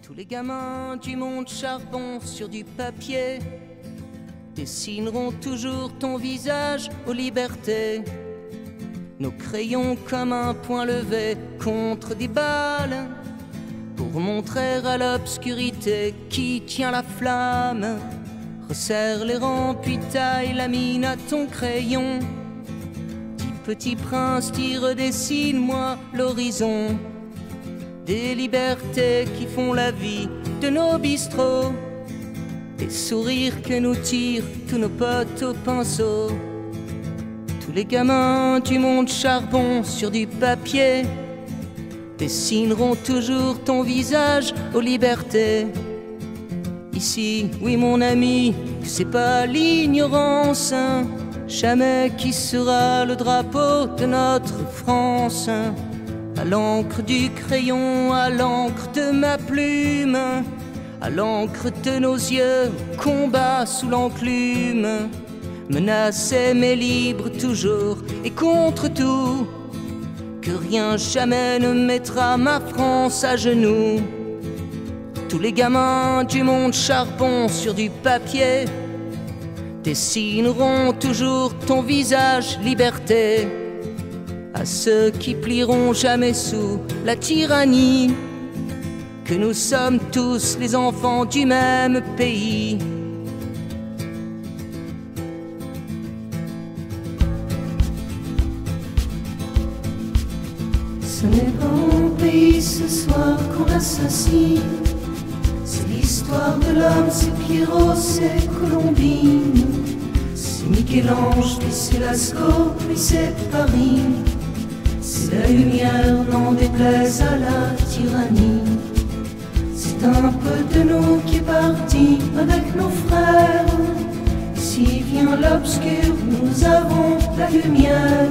Tous les gamins du monde charbon sur du papier dessineront toujours ton visage aux libertés. Nos crayons comme un point levé contre des balles pour montrer à l'obscurité qui tient la flamme. Resserre les rangs puis taille la mine à ton crayon. Dis petit prince, t'y redessine-moi l'horizon des libertés qui font la vie de nos bistrots, des sourires que nous tirent tous nos potes au pinceau. Tous les gamins du monde charbon sur du papier dessineront toujours ton visage aux libertés. Ici, oui mon ami, que c'est pas l'ignorance, jamais qui sera le drapeau de notre France. À l'encre du crayon, à l'encre de ma plume, à l'encre de nos yeux, combat sous l'enclume. Menacé mais libre toujours et contre tout, que rien jamais ne mettra ma France à genoux. Tous les gamins du monde charbon sur du papier dessineront toujours ton visage liberté. À ceux qui plieront jamais sous la tyrannie, que nous sommes tous les enfants du même pays. Ce n'est pas mon pays ce soir qu'on assassine. C'est l'histoire de l'homme, c'est Pierrot, c'est Colombine. C'est Michel-Ange, puis c'est Lascaux, puis c'est Paris. C'est la lumière, n'en déplaise à la tyrannie. C'est un peu de nous qui est parti avec nos frères. Ici vient l'obscur, nous avons la lumière.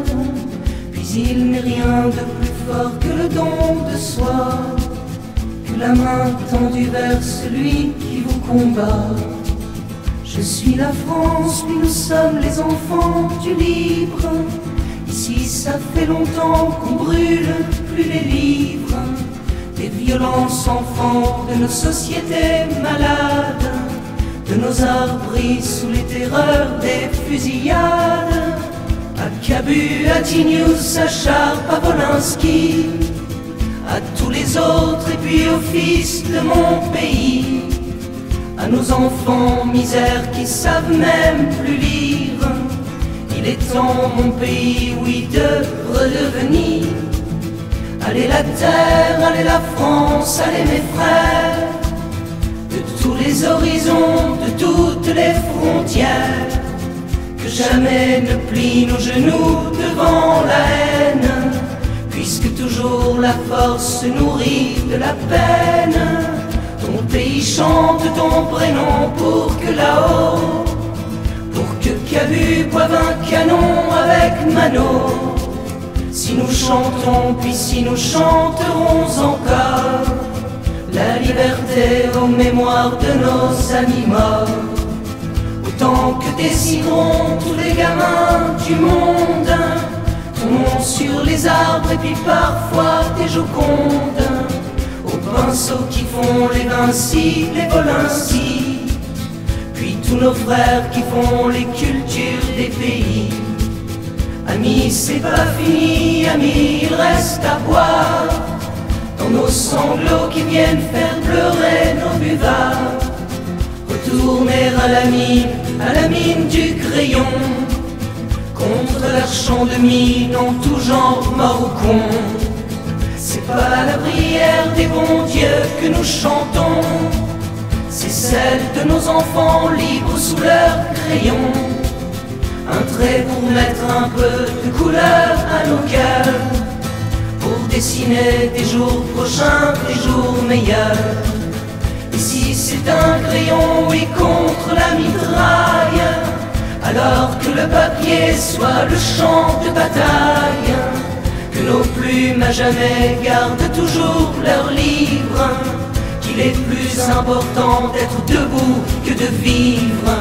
Puis il n'est rien de plus fort que le don de soi, que la main tendue vers celui qui vous combat. Je suis la France, puis nous sommes les enfants du libre. Ici ça fait longtemps qu'on brûle plus les livres des violences enfants de nos sociétés malades, de nos arbres sous les terreurs des fusillades. À Cabu, à Tignouz, à Chartres, à Wolinski, à tous les autres et puis aux fils de mon pays, à nos enfants misères qui savent même plus lire. Il est temps, mon pays, oui, de redevenir. Allez la terre, allez la France, allez mes frères, de tous les horizons, de toutes les frontières, que jamais ne plient nos genoux devant la haine, puisque toujours la force se nourrit de la peine. Ton pays chante ton prénom pour que là-haut, pour que Cabu boive un canon avec Mano. Si nous chantons, puis si nous chanterons encore la liberté aux mémoires de nos amis morts, autant que dessineront tous les gamins du monde ton nom sur les arbres et puis parfois des Jocondes, aux pinceaux qui font les Vinci, les Wolinski, puis tous nos frères qui font les cultures des pays. Amis, c'est pas fini, amis, il reste à boire dans nos sanglots qui viennent faire pleurer nos buvards. Retourner à la mine du crayon, contre leur champ de mine en tout genre mort ou con. C'est pas la prière des bons dieux que nous chantons, c'est celle de nos enfants libres sous leur crayon. Un trait pour mettre un peu de couleur à nos cœurs, pour dessiner des jours prochains, des jours meilleurs. Et si c'est un crayon, oui, contre la mitraille, alors que le papier soit le champ de bataille, que nos plumes à jamais gardent toujours leur livre, qu'il est plus important d'être debout que de vivre.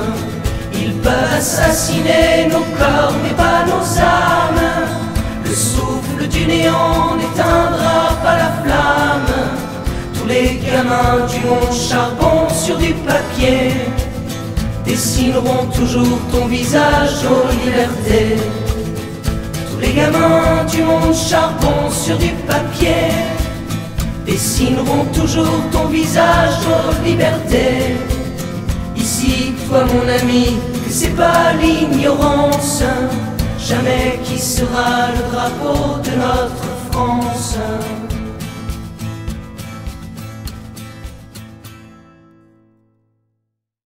Ils peuvent assassiner nos corps mais pas nos âmes, le souffle du néant n'éteindra pas la flamme. Tous les gamins du monde charbon sur du papier dessineront toujours ton visage aux libertés. Tous les gamins du monde charbon sur du papier dessineront toujours ton visage aux libertés. Ici, toi mon ami, que c'est pas l'ignorance jamais qui sera le drapeau de notre France.